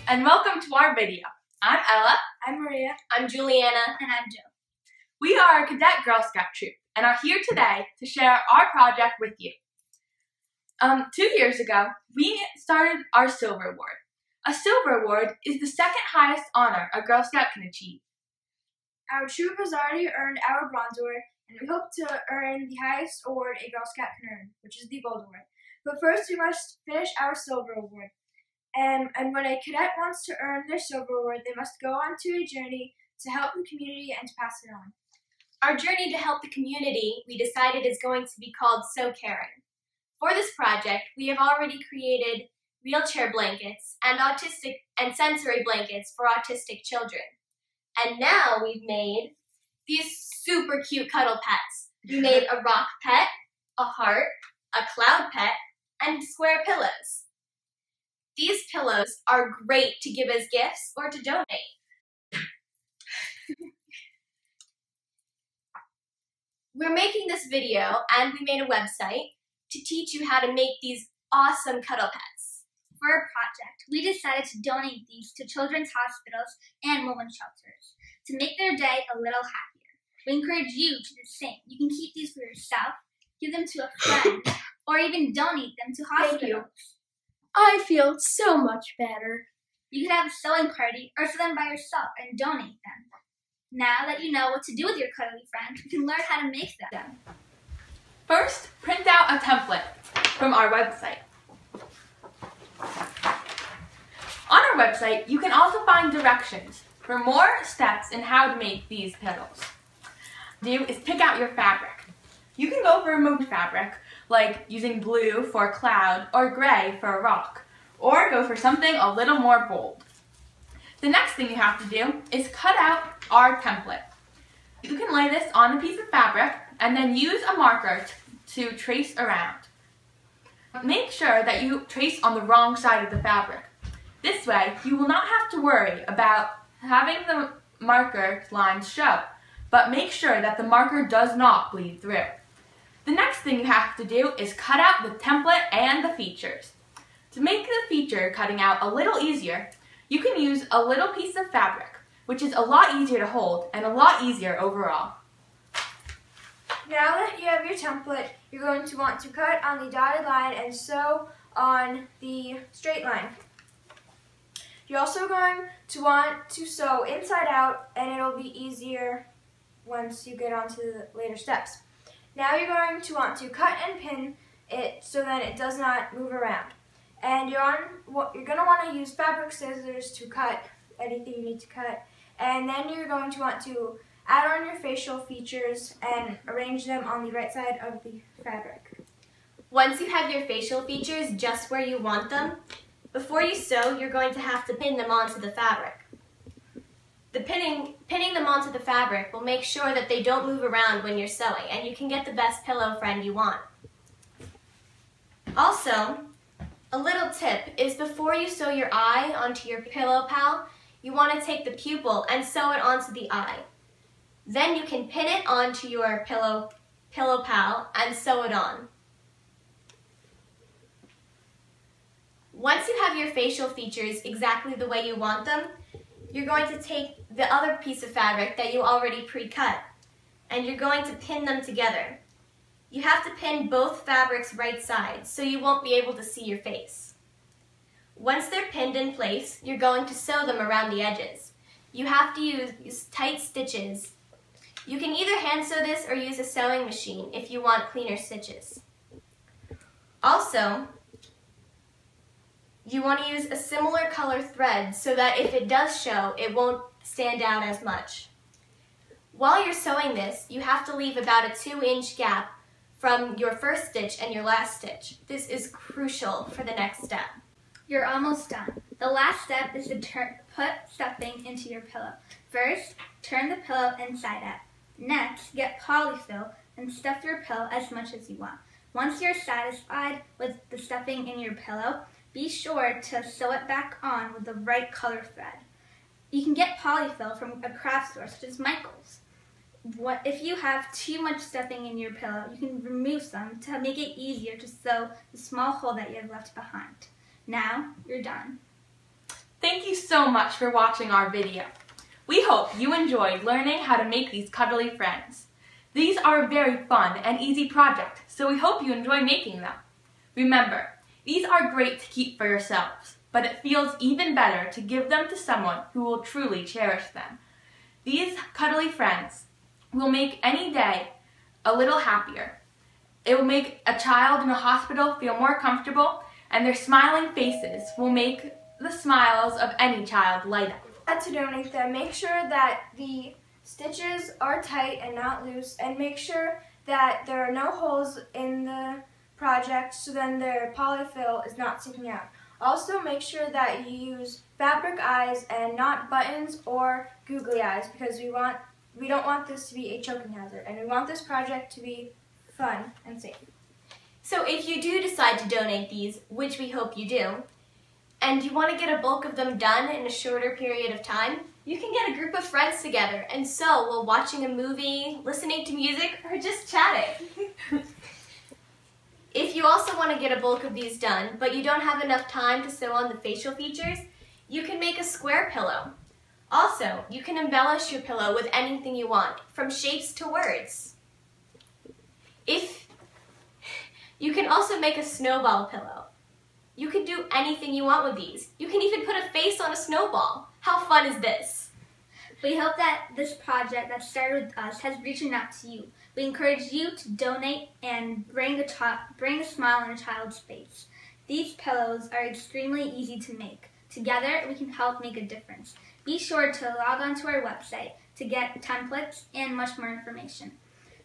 and welcome to our video. I'm Ella. I'm Maria. I'm Juliana. And I'm Jill. We are a cadet Girl Scout troop and are here today to share our project with you. 2 years ago, we started our Silver Award. A Silver Award is the second highest honor a Girl Scout can achieve. Our troop has already earned our Bronze Award, and we hope to earn the highest award a Girl Scout can earn, which is the Gold Award. But first, we must finish our Silver Award. And when a cadet wants to earn their Silver Award, they must go on to a journey to help the community and to pass it on. Our journey to help the community, we decided, is going to be called So Caring. For this project, we have already created wheelchair blankets and autistic and sensory blankets for autistic children. And now we've made these super cute cuddle pets. We made a rock pet, a heart, a cloud pet, and square pillows. These pillows are great to give as gifts or to donate. We're making this video, and we made a website to teach you how to make these awesome cuddle pets. For our project, we decided to donate these to children's hospitals and women's shelters to make their day a little happier. We encourage you to do the same. You can keep these for yourself, give them to a friend, or even donate them to hospitals. Thank you. I feel so much better. You could have a sewing party or sew them by yourself and donate them. Now that you know what to do with your cuddly friends, you can learn how to make them. First, print out a template from our website. On our website, you can also find directions for more steps in how to make these pillows. Do is pick out your fabric. You can go for a mood fabric, like using blue for a cloud or gray for a rock, or go for something a little more bold. The next thing you have to do is cut out our template. You can lay this on a piece of fabric and then use a marker to trace around. Make sure that you trace on the wrong side of the fabric. This way, you will not have to worry about having the marker lines show, but make sure that the marker does not bleed through. The next thing you have to do is cut out the template and the features. To make the feature cutting out a little easier, you can use a little piece of fabric, which is a lot easier to hold and a lot easier overall. Now that you have your template, you're going to want to cut on the dotted line and sew on the straight line. You're also going to want to sew inside out, and it'll be easier once you get on to the later steps. Now you're going to want to cut and pin it so that it does not move around. And you're going to want to use fabric scissors to cut anything you need to cut. And then you're going to want to add on your facial features and arrange them on the right side of the fabric. Once you have your facial features just where you want them, before you sew, you're going to have to pin them onto the fabric. The pinning them onto the fabric will make sure that they don't move around when you're sewing, and you can get the best pillow friend you want. Also, a little tip is before you sew your eye onto your pillow pal, you want to take the pupil and sew it onto the eye. Then you can pin it onto your pillow pal and sew it on. Once you have your facial features exactly the way you want them, you're going to take the other piece of fabric that you already pre-cut, and you're going to pin them together. You have to pin both fabrics right sides so you won't be able to see your face. Once they're pinned in place, you're going to sew them around the edges. You have to use tight stitches. You can either hand sew this or use a sewing machine if you want cleaner stitches. Also, you want to use a similar color thread so that if it does show, it won't stand out as much. While you're sewing this, you have to leave about a 2-inch gap from your first stitch and your last stitch. This is crucial for the next step. You're almost done. The last step is to put stuffing into your pillow. First, turn the pillow inside out. Next, get polyfill and stuff your pillow as much as you want. Once you're satisfied with the stuffing in your pillow, be sure to sew it back on with the right color thread. You can get polyfill from a craft store such as Michael's. If you have too much stuffing in your pillow, you can remove some to make it easier to sew the small hole that you have left behind. Now, you're done. Thank you so much for watching our video. We hope you enjoyed learning how to make these cuddly friends. These are a very fun and easy project, so we hope you enjoy making them. Remember, these are great to keep for yourselves, but it feels even better to give them to someone who will truly cherish them. These cuddly friends will make any day a little happier. It will make a child in a hospital feel more comfortable, and their smiling faces will make the smiles of any child light up. To donate them, make sure that the stitches are tight and not loose, and make sure that there are no holes in the project so then their polyfill is not sticking out. Also, make sure that you use fabric eyes and not buttons or googly eyes, because we don't want this to be a choking hazard, and we want this project to be fun and safe. So if you do decide to donate these, which we hope you do, and you want to get a bulk of them done in a shorter period of time, you can get a group of friends together and sew while watching a movie, listening to music, or just chatting. If you also want to get a bulk of these done, but you don't have enough time to sew on the facial features, you can make a square pillow. Also, you can embellish your pillow with anything you want, from shapes to words. You can also make a snowball pillow. You can do anything you want with these. You can even put a face on a snowball. How fun is this? We hope that this project that started with us has reached out to you. We encourage you to donate and bring a smile on a child's face. These pillows are extremely easy to make. Together, we can help make a difference. Be sure to log on to our website to get templates and much more information.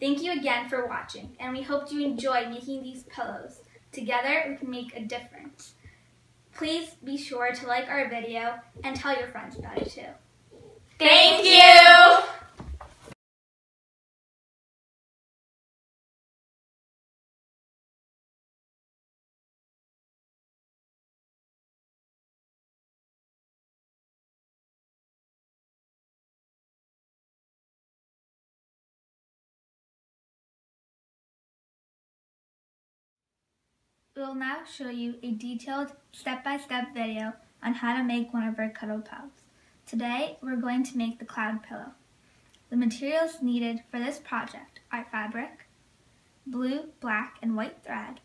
Thank you again for watching, and we hope you enjoy making these pillows. Together, we can make a difference. Please be sure to like our video and tell your friends about it too. Thank you! We will now show you a detailed step-by-step video on how to make one of our cuddle pals. Today, we're going to make the cloud pillow. The materials needed for this project are fabric, blue, black, and white thread,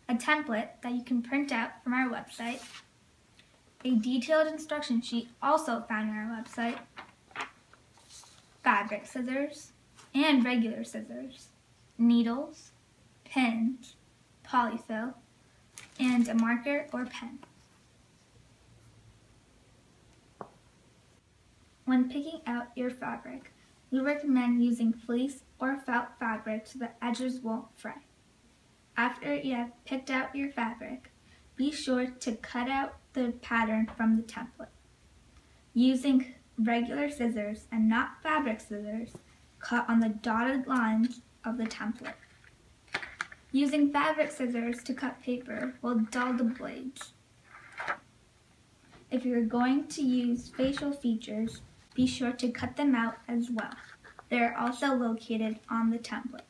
a template that you can print out from our website, a detailed instruction sheet also found on our website, fabric scissors and regular scissors, needles, pins, polyfill, and a marker or pen. When picking out your fabric, we recommend using fleece or felt fabric so the edges won't fray. After you have picked out your fabric, be sure to cut out the pattern from the template. Using regular scissors and not fabric scissors, cut on the dotted lines of the template. Using fabric scissors to cut paper will dull the blades. If you're going to use facial features, be sure to cut them out as well. They are also located on the template.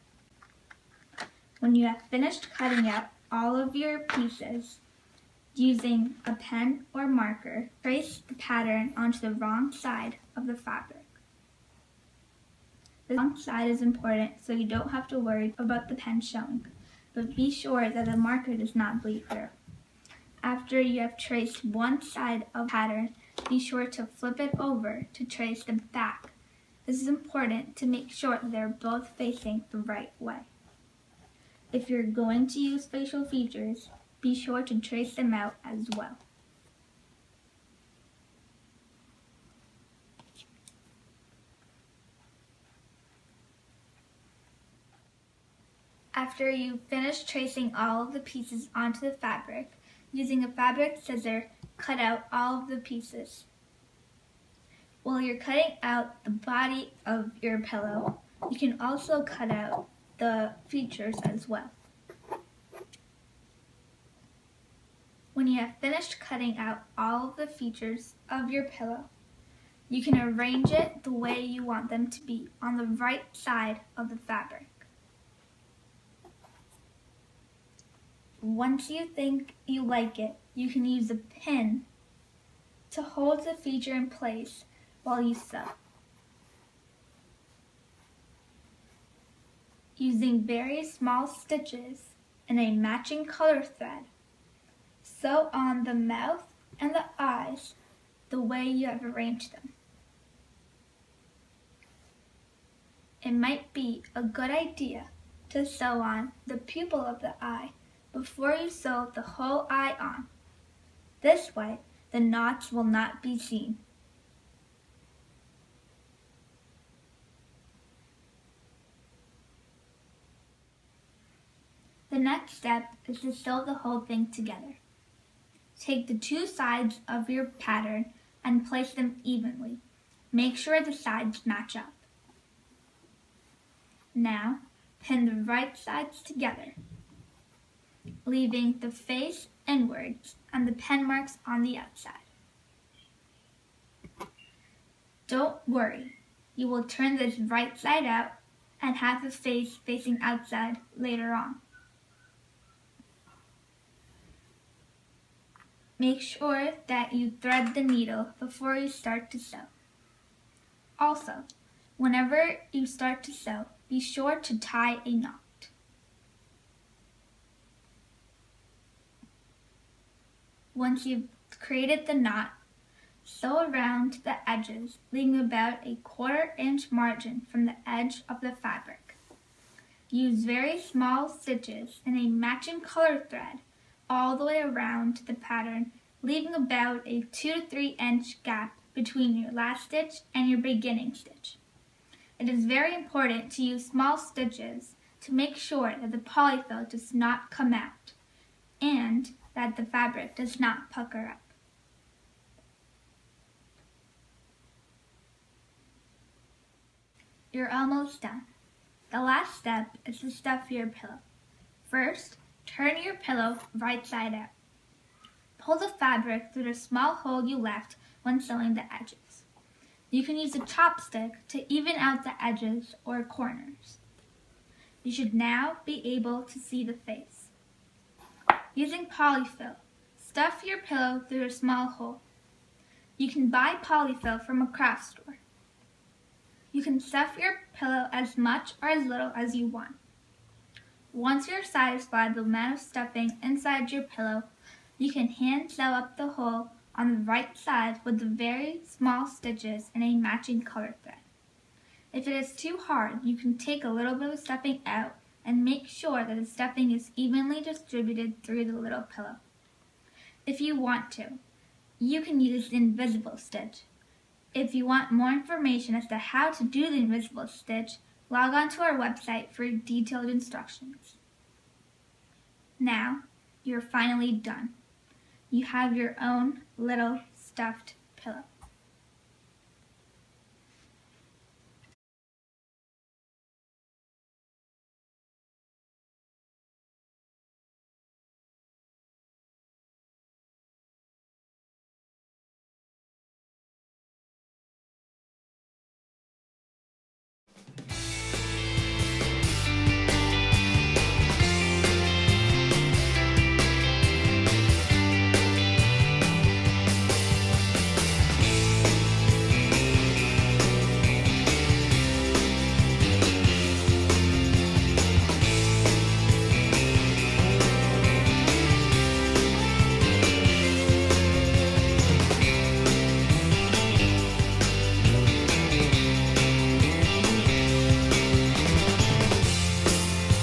When you have finished cutting out all of your pieces, using a pen or marker, trace the pattern onto the wrong side of the fabric. The wrong side is important so you don't have to worry about the pen showing, but be sure that the marker does not bleed through. After you have traced one side of the pattern, be sure to flip it over to trace the back. This is important to make sure that they're both facing the right way. If you're going to use facial features, be sure to trace them out as well. After you finish tracing all of the pieces onto the fabric, using a fabric scissor, cut out all of the pieces. While you're cutting out the body of your pillow, you can also cut out the features as well. When you have finished cutting out all of the features of your pillow, you can arrange it the way you want them to be on the right side of the fabric. Once you think you like it, you can use a pin to hold the feature in place while you sew. Using very small stitches and a matching color thread, sew on the mouth and the eyes the way you have arranged them. It might be a good idea to sew on the pupil of the eye before you sew the whole eye on. This way, the knots will not be seen. The next step is to sew the whole thing together. Take the two sides of your pattern and place them evenly. Make sure the sides match up. Now, pin the right sides together, leaving the face inwards and the pen marks on the outside. Don't worry, you will turn this right side out and have the face facing outside later on. Make sure that you thread the needle before you start to sew. Also, whenever you start to sew, be sure to tie a knot. Once you've created the knot, sew around the edges, leaving about a 1/4 inch margin from the edge of the fabric. Use very small stitches and a matching color thread all the way around the pattern, leaving about a 2 to 3 inch gap between your last stitch and your beginning stitch. It is very important to use small stitches to make sure that the polyfill does not come out and that the fabric does not pucker up. You're almost done. The last step is to stuff your pillow. First, turn your pillow right side out. Pull the fabric through the small hole you left when sewing the edges. You can use a chopstick to even out the edges or corners. You should now be able to see the face. Using polyfill, stuff your pillow through a small hole. You can buy polyfill from a craft store. You can stuff your pillow as much or as little as you want. Once you're satisfied with the amount of stuffing inside your pillow, you can hand sew up the hole on the right side with the very small stitches and a matching color thread. If it is too hard, you can take a little bit of stuffing out and make sure that the stuffing is evenly distributed through the little pillow. If you want to, you can use the invisible stitch. If you want more information as to how to do the invisible stitch, log on to our website for detailed instructions. Now, you're finally done. You have your own little stuffed pillow.